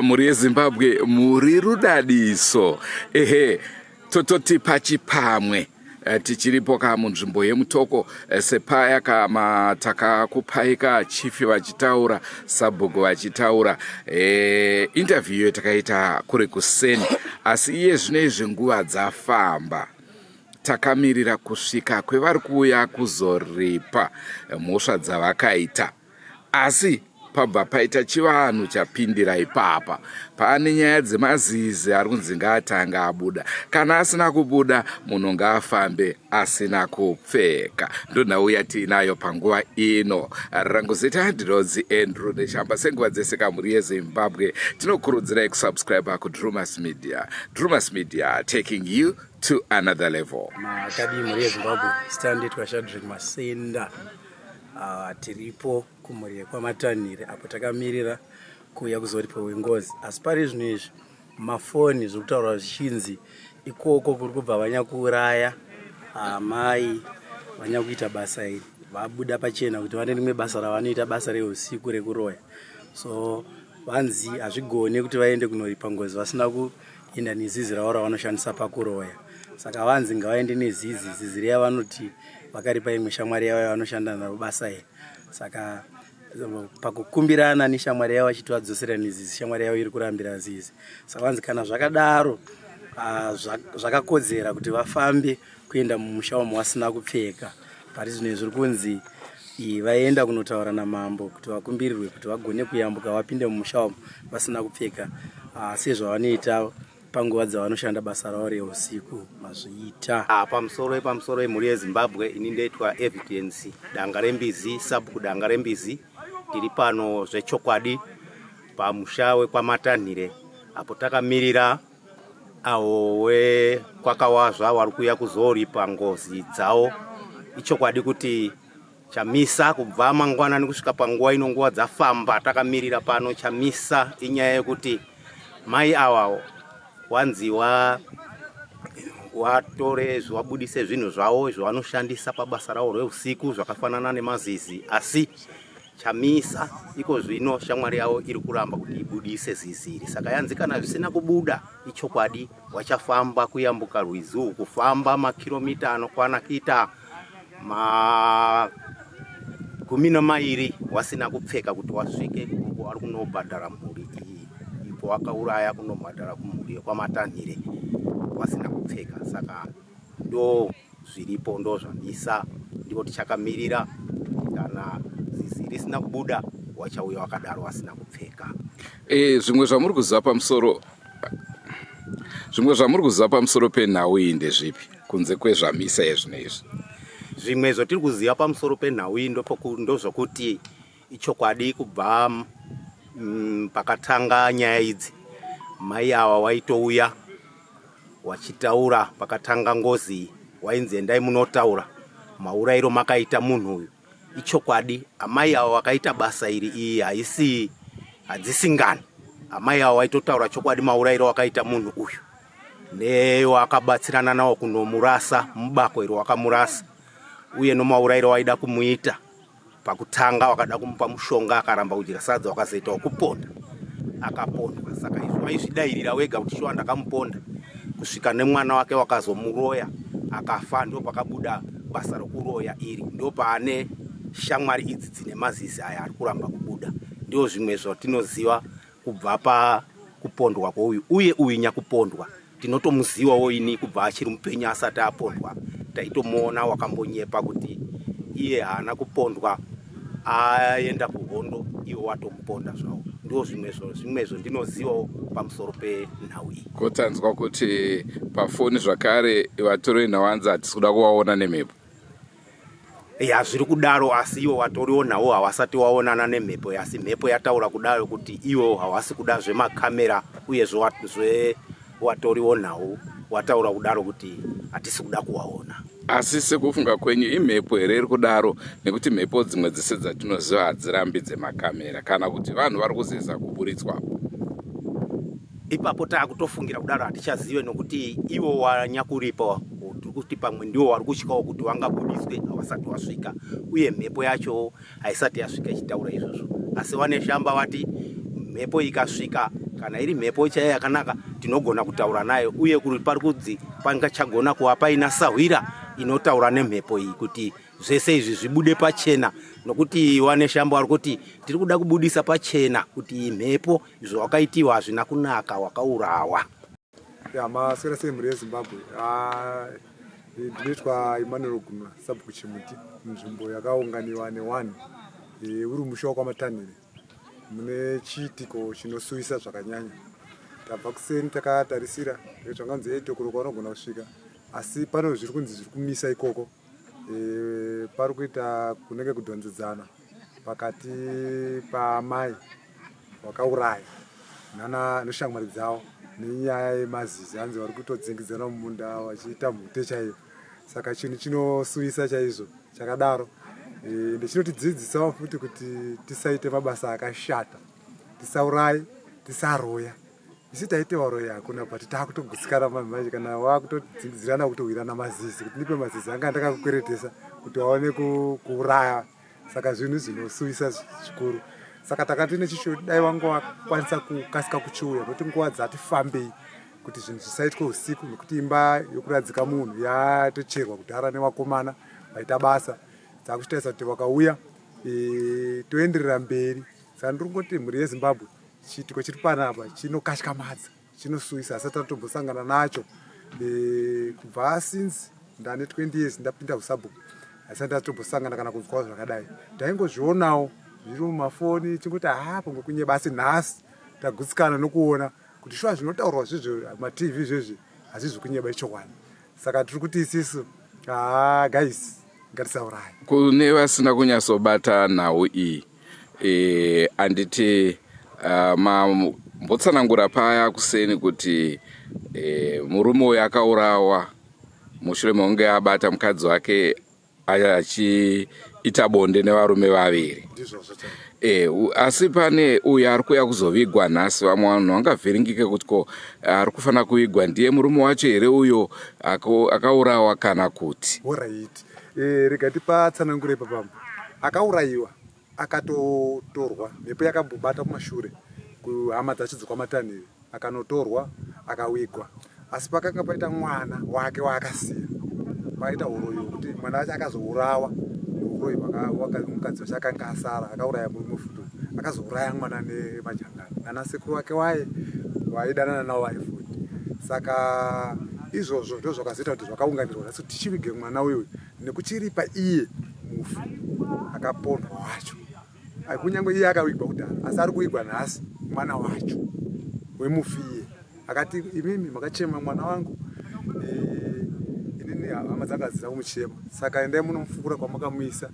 muri yeZimbabwe muri rudadiso. Ehe, tototi pachipamwe. Tichiripo munzvimbo yemutoko sepaya kama takakupaika chifi vachitaura sabhuku vachitaura interview yatakaita kure kuseni, asi iye zvinezvi nguva dzafamba. Takamirira kusvika kwevari kuuya kuzoripa mhosva dzavakaita, asi pabva paita chivanhu chapindira ipapa. Pane nyaya dzemazizi ari kunzi ngaatanga abuda, kana asina kubuda munhu ngaafambe asina kupfeka. Ndonhau yatinayo panguva ino. Rangu zita ndinonzi Andrew Neshamba. Senguva dzese kamuri yeZimbabwe tinokurudzirai kusubscribe kuDrumas Media. Drumas Media, taking you to another level. Makadi muri yeZimbabwe stand twashadrik Masenda. Tiripo kumuri kwamatanhire apo takamirira kuuya kuzoripa wengozi. Asi pari zvino izvi mafoni zvokutaura zvichinzi ikoko kuri kubva vanyakuuraya amai vanyakuita basa iri vabuda pachena kuti vane rimwe basa ravanoita, basa reusiku rekuroya. So vanzi hazvigone kuti vaende kunoripa ngozi vasina kuenda nezizi ravo ravanoshandisa pakuroya. Saka vanzi ngavaende nezizi, zizi riya vanoti vakaripa imwe shamwari yavo yavanoshanda naro basa iri. Saka pakukumbirana neshamwari yavo vachitoadzosera nezizi, shamwari yavo iri kurambira zizi. Saka vanzi kana zvakadaro zvakakodzera kuti vafambe kuenda mumusha umo vasina kupfeka. Pari zvino zviri kunzi vaenda kunotaura namambo kuti vakumbirirwe kuti vagone kuyambuka vapinde mumusha umo vasina kupfeka sezvavanoita panguva dzavanoshanda basa ravo reusiku mazviita. Pamusoro yemhuri yeZimbabwe ini ndoitwa Evidence Danga Rembizi, sabhuku Danga Rembizi. Tiri pano zvechokwadi pamusha wekwamatanhire apo takamirira avo kwakawazva vari kuuya kuzoripa ngozi dzavo. Ichokwadi kuti chamisa kubva mangwanani kusvika panguva ino nguva dzafamba takamirira pano. Chamisa inyaya yekuti mai ava wanzi watore zvabudise zvinhu zvavo zvanoshandisa pabasa ravo reusiku zvakafanana nemazizi, asi chamisa iko zvino shamwari yavo iri kuramba kuti ibudise zizi iri. Saka yanzi kana zvisina kubuda ichokwadi wachafamba kuyambuka rwizi kufamba makilomita anokwana kuita 12 wasina kupfeka kuti wasvike kuko ari kunobhadhara mhuri iyi. Ipo wakauraya kunobhadhara kumhuri kwamatanhire wasina kupfeka. Saka ndo zviripo, ndo zvamisa, ndipo tichakamirira kana zizi risina kubuda wachauya wakadaro wasina kupfeka. Zvimwe zvamuri kuziva pamusoro penhau iyi ndezvipi kunze kwezvamisa yezvinezvi? Zvimwe zvotiri kuziva pamusoro penhau iyi ndozvokuti ichokwadi kubva pakatanga nyaya idzi mai ava waitouya wachitaura pakatanga ngozi wainzi endai munotaura maurayiro makaita munhu uyu. Ichokwadi amai ava wakaita basa iri iyi hadzisingani. Amai ava waitotaura chokwadi maurayiro wakaita munhu uyu newakabatsirana nawo kunomurasa mubako iro wakamurasa, uye nomaurayiro waida kumuita pakutanga wakada kumupa mushonga akaramba kudya sadza wakazoita kuponda akapondwa. Saka izvo waizvidairira wega kuti shuwa ndakamuponda kusvika nemwana wake wakazomuroya akafa. Ndo pakabuda basa rokuroya iri, ndo paane shamwari idzi dzine mazizi aya ari kuramba kubuda. Ndio zvimwe zvotinoziva kubva pakupondwa kwouyu, uye uyu nyakupondwa tinotomuzivawo ini kubva achiri mupenyu asati apondwa. Taitomuona wakambonyepa kuti iye haana kupondwa aenda kuhondo iwo watomuponda zvavo. Ndio zvimwezvo ndinozivawo pamusoro penhau iyi. Kotanzwa kuti pafoni zvakare vatori nhau vanzi hatisi kuda kuvaona nemhepo. Zviri kudaro, asi ivo vatoriwo nhawo havasati vaonana nemhepo, asi mhepo yataura kudaro kuti ivo havasi kuda zvemakamera, uye zvewatoriwo nhawo wataura kudaro kuti hatisi kuda kuvaona. Asi sekufunga kwenyu imhepo here iri kudaro, nekuti mhepo dzimwe dzese dzatinoziva hadzirambi dzemakamera, kana kuti vanhu vari kuzeza kuburitswa? Ipapo taakutofungira kudaro hatichazive, nokuti ivo wanyakuripa kuti pamwe ndiwo vari kutyikawo kuti vangabudiswe havasati vasvika, uye mhepo yacho haisati yasvika ichitaura izvozvo. Asi vaneshamba vati mhepo ikasvika kana iri mhepo chaiyo yakanaka tinogona kutaura nayo, uye kuri pari kudzi pangachagona kuva paina sahwira inotaura nemhepo iyi kuti zvese izvi zvibude pachena, nokuti wane shambo ari kuti tiri kuda kubudisa pachena kuti mhepo izvo wakaitiwa hazvina kunaka, wakaurawa. Maswera semhuri yeZimbabwe. Ndinoitwa Emmanuel Gunwa Sabhuku Chimuti, nzvimbo yakaunganiwa newani uri musha wakamatanhire mune chiitiko chinosuvisa zvakanyanya. Tabva kuseni takatarisira zvanganzi 8 o'clock vanogona kusvika, asi pane zviri kunzi zviri kumisa ikoko. Pari kuita kunenge kudhonzedzana pakati pamai wakauraya neshamwari dzavo nenyaya yemazizi, hanzi vari kutodzingidzana mumunda vachiita mhute chaiyo. Saka chinhu chinosuvisa chaizvo chakadaro. Ndechinotidzidzisawo futi kuti tisaite mabasa akashata, tisauraye, tisaroya. Isi taite varoya hakuna, but taakutogutsikana manje kana wakutodzingizirana kutowirana mazizi kuti ndipe mazizi anga ndakakukweretesa kuti waone kuuraya. Saka zvinhu zvinosuvisa zvikuru. Saka takati nechisho dai wangu wakwanisa kukasika kuchiuya, nokuti nguva dzatifambei kuti zvinhu zvisaitwe usiku, nokuti imba yokuradzika munhu yatocherwa kudhara nevakomana vaita basa. Dzakushitaisa kuti vakauya toenderera mberi. Saka ndiri kungoti mhuri yeZimbabwe chiitiko chiri panapa chinokatyamadza, chinosuvisa, asi tatombosangana nacho kubva since ndane 20 years ndapinda kuSabhuku, asi ndatombosangana kana kunzwawo zvakadai. Taingozvionawo zviri mumafoni chingoti pamwe kunye basi nhasi tagutsikana nokuona kuti shuwa zvinotaurwa zvizvo matv izvezvi hazvizvi kunyeba ichokwadi. Saka tiri kuti isisu guys ngatisauraye. Kune vasina kunyatsobata nhau iyi, anditi mbotsanangura paya kuseni kuti murume uyu akaurawa mushure mekunge abata mukadzi wake achiita bonde nevarume vaviri. Asi pane uyu ari kuuya kuzovigwa nhasi. Vamwe vanhu vangavhiringike kuti ko ari kufanira kuvigwa ndiye murume wacho here uyo akaurawa kana kuti? Alright. Rega tipatsanangure papambo. Akaurayiwa akatotorwa, mhepo yakambobata kumashure kuhama dzacho dzokwamatanhire, akanotorwa akawigwa. Asi pakanga paita mwana wake waakasiya, paita uroyi kuti mwana wacho akazourawa neuroyi mukadzi wacho akanga asara, akauraya murume futi akazouraya mwana nemajangani nanasekuru wake waidanana navo vaifuti. Saka izvozvo ndo zvakazoita kuti zvakaunganirwa naso tichivige mwana uyu nekuchiripa iye mufu akapondwa wacho. Kunyange iye akawigwa kudhara, asi ari kuwigwa nhasi mwana wacho wemufi iye. Akati imimi makachema mwana wangu, inini hama dzangu hadzina kumuchema, saka endai munomufukura kwamakamuisa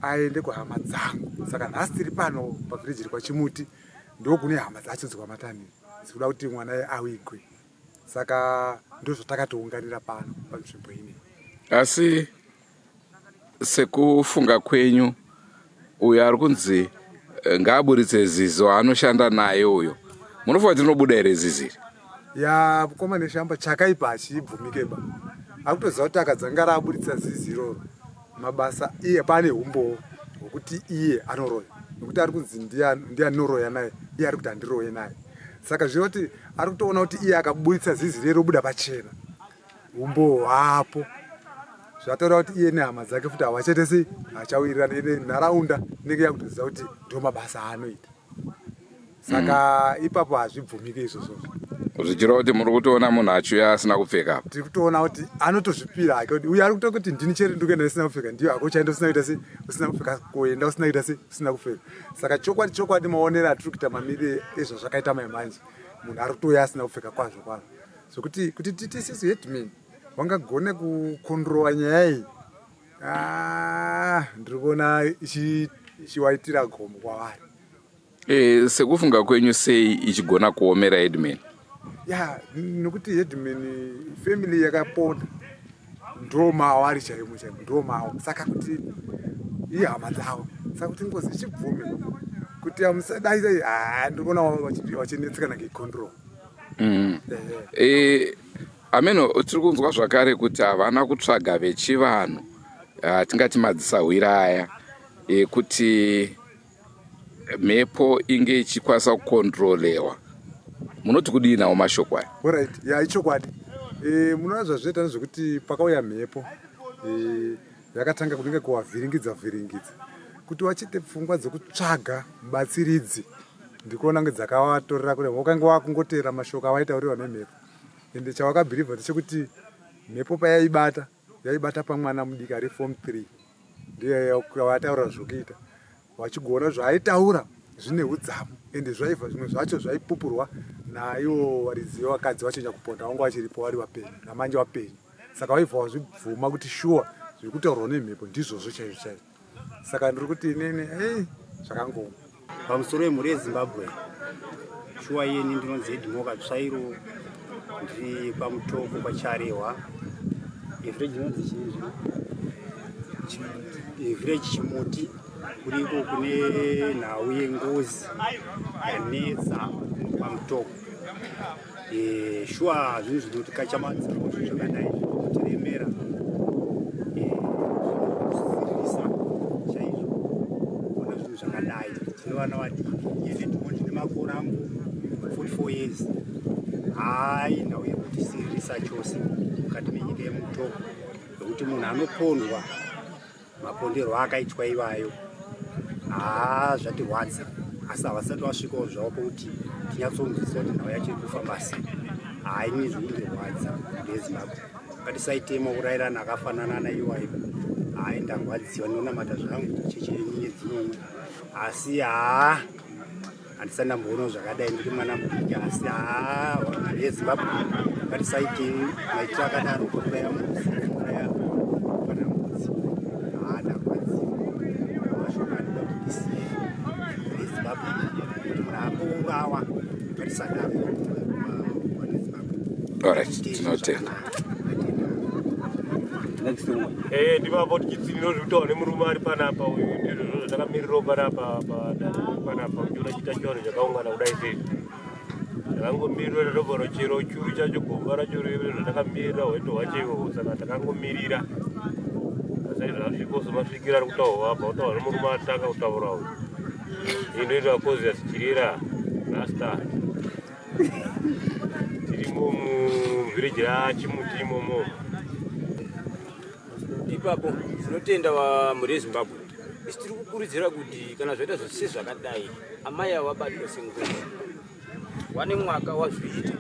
aende kuhama dzangu. Saka nhasi tiri pano pavhiriji kwaChimuti, ndokune hama dzacho dzokwamatanhire dzikuda kuti mwana awigwe. Saka ndozvo takatounganira pano panzvimbo ine. Asi sekufunga kwenyu, uyo ari kunzi ngaaburitse zizo anoshanda naye uyo, munofunga tinobuda here ziziri? Koma neshamba chakaipa hachibvumikeba. Akutoziva kuti akadzanga raaburitsa ziziro mabasa iye pane umbo hwekuti iye anoroya, nokuti ari kunzi ndiye anoroya naye, iye ari kuti handiroye naye. Saka zvinoti ari kutoona kuti iye akaburitsa ziziro robuda pachena, umbo hwapo. Zvataura kuti iye nehama dzake futi havachaite sei, hachawirirana nenharaunda inenge yakutoziva kuti ndo mabasa aanoita. Saka ipapo hazvibvumike izvozvo. Zvichireva kuti muri kutoona munhu achiuya asina kupfeka? Tiri kutoona kuti anotozvipira hake kuti uyu ari kutoa kuti ndini chete ndikuenda usina kupfeka, ndiyo hako uchaenda usina kuita sei, usina kupfeka, kuenda usina kuita sei, usina kupfeka. Saka chokwadi maonera atiri kuita mamirire ezvazvakaita manje, munhu ari kutouya asina kupfeka kwazvo kwazvo. Zvokuti kuti titisisu headman wangagone kukondrowa nyaya iyi, ndiri kuona ichiwaitira gombo kwavari. Sekufunga kwenyu sei ichigona kuomera headman? Nokuti headman family yakaponda, ndo mawo ari chaimo chaimo, ndo mawo. Saka kuti ihama dzavo, saka kuti ngozi ichibvume kuti amusadai ndiri kuona wachinetsekana ngecontrol. Ameno, tiri kunzwa zvakare kuti havana kutsvaga vechivanhu, tingati madzisahwira aya, kuti mhepo inge ichikwanisa kukontrolewa munoti kudii nawo mashoko aya? Alright, ya ichokwadi. Munoona zvazviita nezvekuti pakauya mhepo yakatanga kunenge kuvavhiringidza kuti wachite pfungwa dzekutsvaga mubatsiridzi ndikuona ngedzakawatorera kure wakanga wakungotera mashoko awaitauriwa nemhepo. Ende chawakabhirivha ndechekuti mhepo yaibata pamwana mudiki ari form 3 ndiye wataura zvokuita wachigona zvaaitaura zvine udzamu ende zvaibva zvimwe zvacho zvaipupurwa naiwo waridzi wakadzi wachinja kuponda wanga wachiripo wari wapenyu namanje wapenyu. Saka waibva wazvibvuma kuti shuwa zviri kutaurwa nemhepo ndizvozvo chaizvo. Saka ndiri kuti inini zvakangoma. Pamusoro wemhuri yeZimbabwe, shuwa yeni ndinonzi Edmoka Tsvairo, ndiri pamutoko paCharewa, village inonzi chizvi village Chimuti, kuriko kune nhau yengozi yanetsa pamutoko. Shuwa zvinhu zvinotikatyamadza zvakadai zvinotiremera zvinosirisa chaizvo kuona zvinhu zvakadai. Tine vana vadiki ende ndine makore angu 44 years. Nhau yekutisirisa chose mukati menyika yemutoko yekuti munhu anopondwa maponderwo akaitwa ivayo zvatirwadza, asi havasati vasvikawo zvavo pokuti tinyatsonzwiswa kuti nhau yacho iri kufamba sei. Ini zvinondirwadza ndeZimbabwe, ngatisaitema urayirana akafanana naiwayo. Ndarwadziwa ndinonamata zvangu cheche yenyinye dzinomwe, asi handisandamboonawo zvakadai ndiri mwana mudiki, asi yeZimbabwe ngatisaitei maitiro akadaro kuraya kuraya kana mudzi. Ndarwadziwa mashoko anoda kuti tisiye yeZimbabwe kuti munhu apourawa ngatisadaro neZimbabwe. Alright, tinotenda. Ndivavo tichitsiniro zvekutaura nemurume ari panapa uyu ndizvo zvatakamirirawo panapa uchiona chita chivanhu chakaungana kudai sei. Takangomirira tatobva chero churu chacho gomba racho reve zvatakamirira hweto hwachewo, saka takangomirira saizvazvikosomasvikira ari kutaurwa apa kutaura nemurume atanga kutaura uyu. Iyi ndoita Cosius Chirera Rasta, tirimo muvhireji raChimuti imomo. Ipapo tinotenda vamhuri yeZimbabwe, isi tiri kukurudzira kuti kana zvaita zvose zvakadai amai ava vabatwa sengozi vane mwaka wazviita,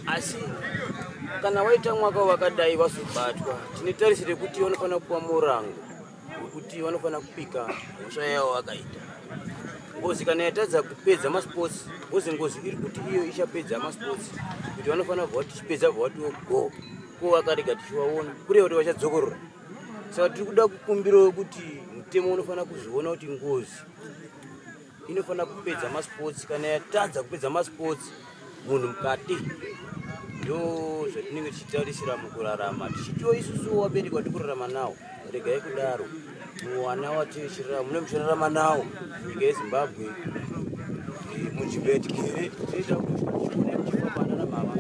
asi kana waita mwaka wakadai vazobatwa tinotarisire kuti vanofanira kupa murango wekuti vanofanira kupika hosha yavo vakaita. Ngozi kana yatadza kupedza masports, ngozi iri kuti iyo ichapedza masports, kuti vanofanira kuva tichipedza vatiwo go ko vakarega tichivaona kureva kuti vachadzokorora. Saka tiri kuda kukumbirawo kuti mutemo unofanira kuzviona kuti ngozi inofanira kupedza masports. Kana yatadza kupedza masports, munhu mukati ndo zvatinenge tichitarisira mukurarama, tichitiwo isusu vabereki vatiri kurarama nawo. Regai kudaro, muwana watichirarama mune muchirarama nawo nyika yeZimbabwe muchibhetikere tinoita kuti tichifambana namama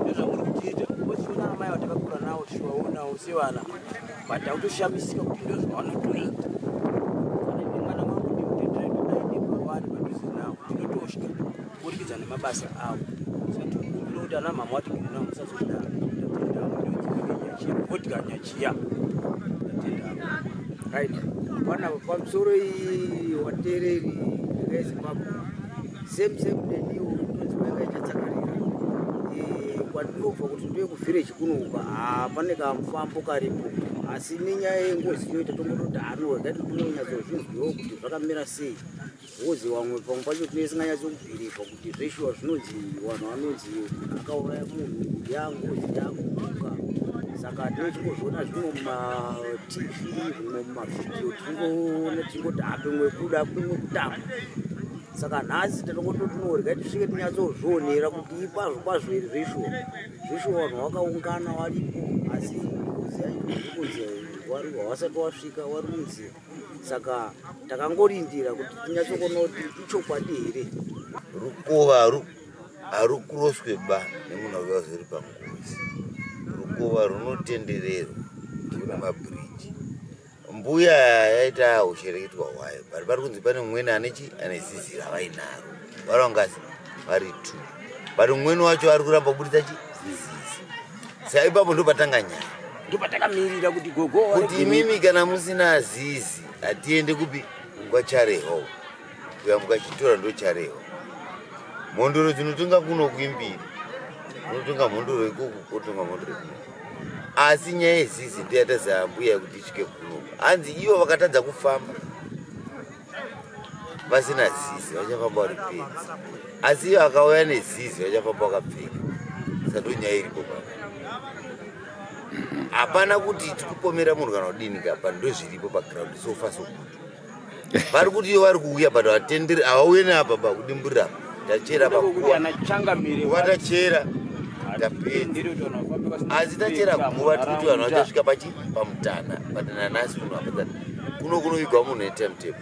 ndozvamuri kutiita tichiona amai vatakakura nawo tichivaonawo sevana but takutoshamisika kuti ndo zvavanotoita. Kana ine mwana wangu ndimutenderaitodainepavani padhuze nawo tinotosha kubudikidza nemabasa avo. Saka tikukumbira kuti ana mama watigere nawo musazodaro. Tatenda nyachiya right. Pana pamusoro watereri yeZimbabwe same neniwo tonzwa yakaita tsakarira kwandinobva kuti ndoye kuvhireji kunoka pane kamufambo karipo, asi nenyaya yengozi yoita tongototi ngati tinonyatsozvizwiwo kuti zvakamira sei. Wozi wamwe pamwe pacho tinesinganyatsokubhirivha kuti zveshuwa zvinonzi vanhu vanonzi akauraya munhu yangozi yakubuka. Saka tinochingozoona zvimwe mumaTV zvimwe mumavhidiyo tingoti apemwe kuda kwimwe kutamba. Saka nhasi tatongototi tisvike tinyatsozvionera kuti ikwazvo iri zveshuwa vanhu vakaungana varipo, asi kunzi hwasati wasvika wari munzira. Saka takangorindira kuti tinyatsokuona kuti ichokwadi here. Rukova harukuroswe ba nemunhu wake zviri pangozi. Rukova runotendererwa nemabhiriji. Mbuya yaita ushereketwa hwayo, pari kunzi pane mumweni ane zizi ravainaro, varongazi vari 2. but umweni wacho ari kuramba kubudisa zizi. Saka ipapo ndo patanga nyaya. Ndo patakamirira kuti gogo Kuti imimi kana musina zizi atiende kupi kwaChareho. Kuyamuka chitora ndo Chareho. Mondoro dzinotunga kuno kuimbiri. Unotunga mondoro ikoko kotunga mondoro. Asi nyaya yezizi ndiyo yataza mbuya kuti isvike kuno. Hanzi ivo vakatadza kufamba. Vasina zizi vachafamba vari pedzi. Asi ivo akauya nezizi vachafamba vakapfeka. Saka ndo nyaya iripo pano. Hapana kuti tikupomera munhu kana kudini kapa ndo zviripo paground so far so good. Vari kuti vari kuuya but vatenderi havauye neapa pakudimburira tachera vatachera asi tachera guva tikuti vanhu vachasvika pamutana but nanhasi munhu apata kuno kunovigwa munhu netimetable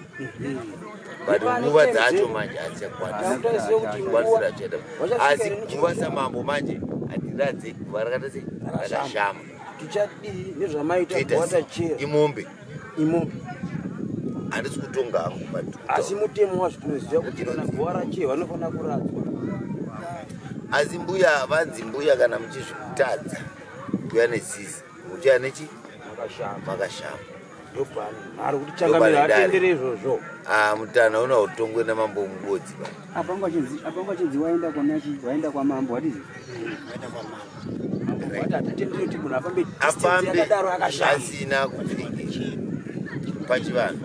but nguva dzacho manje hadzichakwanisira cheda asi guva samambo manje hatiradze guva rakata sei rakashama tichadii nezvamaita kuvatachera imombe imombe handisi kutonga hangu asi mutemo wazvo tinoziva kuti kana guva rachee vanofanira kuradzwa. Asi mbuya vanzi mbuya kana muchizvikutadza kuya nezizi muchaya nechi makashama ari kuti changamira atendere izvozvo. Mutana una utongwe namambo mubodzi apangwa chinzi waenda konachi waenda kwa mambo wadizi atendere kuti munhu afambe asina kupfeke pachivanhu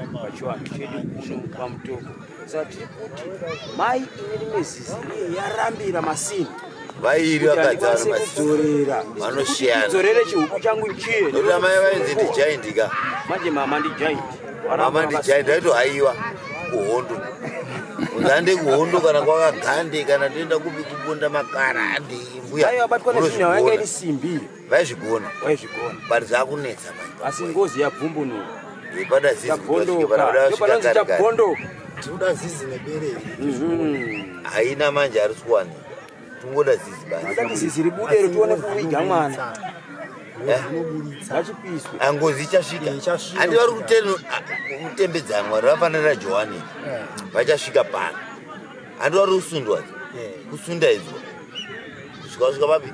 chedu pamutoko. Saka tiri kuti mai imweni mezizi iye yarambira masini vairi vakadzara kuzorera vanoshiyana zorere chihuku changu chiye nokuti amai vainzi ndijaindika manje mama ndijaindi mama ndijaindi aitohaiwa kuhondo uzande kuhondo kana kwakagande kana toenda kupi kubonda makaradi mbuya aivabatwa nezvinhu yanga iri simbi vaizvigona but zvakunetsa asi ngozi yabvumbunuka pada zizibondoka tinoda zizi neberere haina manje ari kuwanika tungoda zizi basi zizi ribudero tione kuviga mwana vachipiswe angozi ichasvika handi vari kutembedza mwari vafanira Johani vachasvika pano handi vari kusundwa kusunda izwa kusvika papi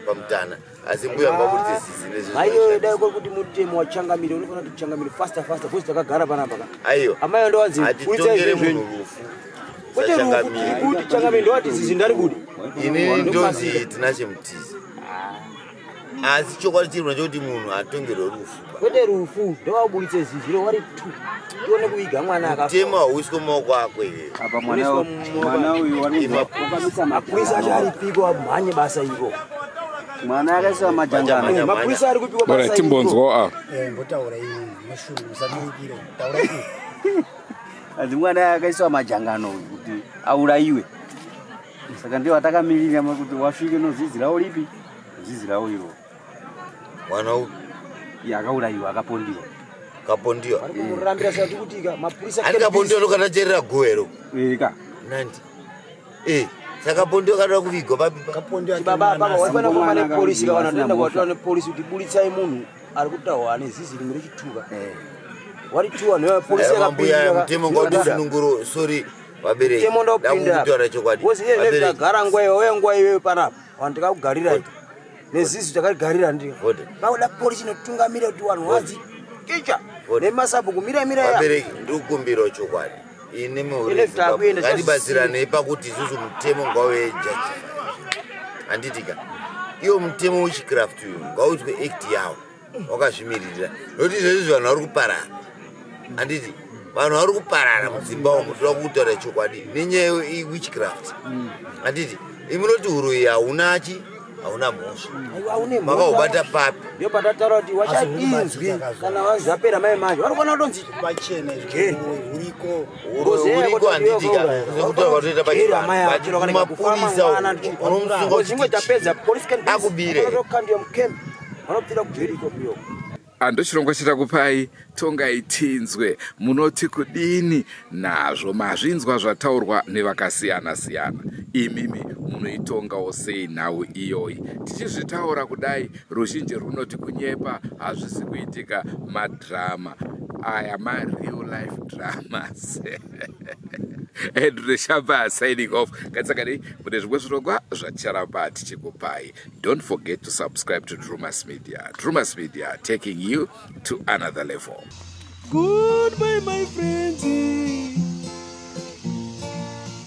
pamutana asi mbuya ngavabudise zizi nezvaiyo dai kuri kuti mutemo wachangamire unofanira kuti changamire faster vozi takagara panapa aiyo amai ndo wanzi hatitongere munhu rufu kwete rufu kuti changamire ndo wati zizi ndari kudi ini ndonzi tina chemutizi asi chokwadi chirima chokuti munhu atongerwe rufu kwete rufu ndowabuditse zizi ro wari tu tione kuiga mwana akatema hauiswe mumaoko ako apa mwana uyu mapurisa acho aripiko amhanye basa iro mwana akaiswa majangano mapurisa ari kupikwa basa iro timbonzwa mbotaura ini mashuru usanikire taura ini asi mwana akaiswa majangano kuti aurayiwe saka ndiwo atakamirira kuti wasvike nozizi rawo lipi zizi rawo iro mwana uyu akaurayiwa akapondiwa kumurambira sati kutika mapurisa andikapondiwa ndokatacherera guwero eka nandi saka pondiwa katoda kuvigwa papi baba waifana kuva nepolisi kana toenda kwatoa nepolisi kuti bulitsai munhu ari kutaura nezizi rimwe rechituka wari tuwa nepolisi yakapinda mutemo ngaudisununguro sorry vabereki ndakukutaura chokwadi wozi iye nezvagara nguva iyoyo nguva iyoyo panapa wandikakugarira nezizi takagarira ndiyo vauda polisi inotungamira kuti vanhu vadzi kicha nemasabu kumiramira ya vabereki ndikukumbirawo chokwadi ini ngatibatsiranei pakuti isusu mutemo ngauejustify handitika iwo mutemo wechicraft uyu ngauitwe act yawo wakazvimiririra nokuti izvezvi vanhu vari kuparara handiti vanhu vari kuparara mudzimba umu toda kutaura chokwadi nenyaya wechicraft handiti imunoti uroyi hauna mhosva makaubata papi ndio patataura kuti wachadinzwi kana vazapera mai manje vanokwana kutonzi pachene uriko handitika sekutaura kwatoita pachimapurisa tapedza polisi akubire kandiyo mukembe vanopfira kujeriko piyo ando chirongwa chitakupai tongai tinzwe munoti kudini nazvo mazvinzwa zvataurwa nevakasiyana-siyana imimi munoitongawo sei nhau iyoyi tichizvitaura kudai ruzhinji runoti kunyepa hazvisi kuitika madhirama aya mareal life dramas Henry Shaba signing off. Katsakani, Mudezwesrogwa, Zacharabat Chikupai. Don't forget to subscribe to Drumas Media. Drumas Media taking you to another level. Goodbye, my friends.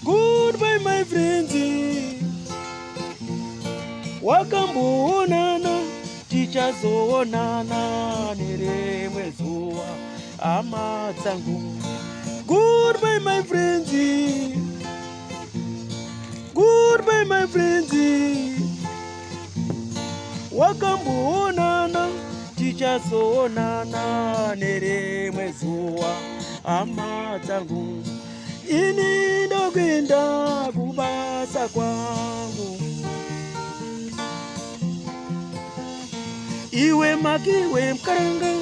Goodbye, my friends. Wakamboonana, tichazoonana nerimwe zuva hama dzangu. Goodbye, my friends. Goodbye, my friends. Wakamboonana, tichazoonana nerimwe zuva hama dzangu. Ini ndokwenda kubasa kwangu. Iwe makiwe mkaranga.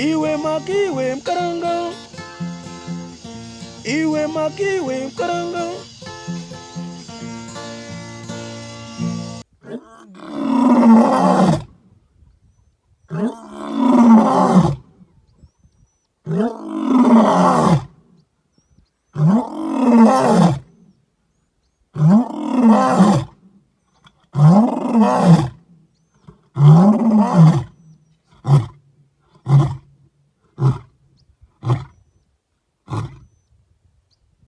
Iwe makiwe mkaranga. Iwe makiwe mkaranga. Oh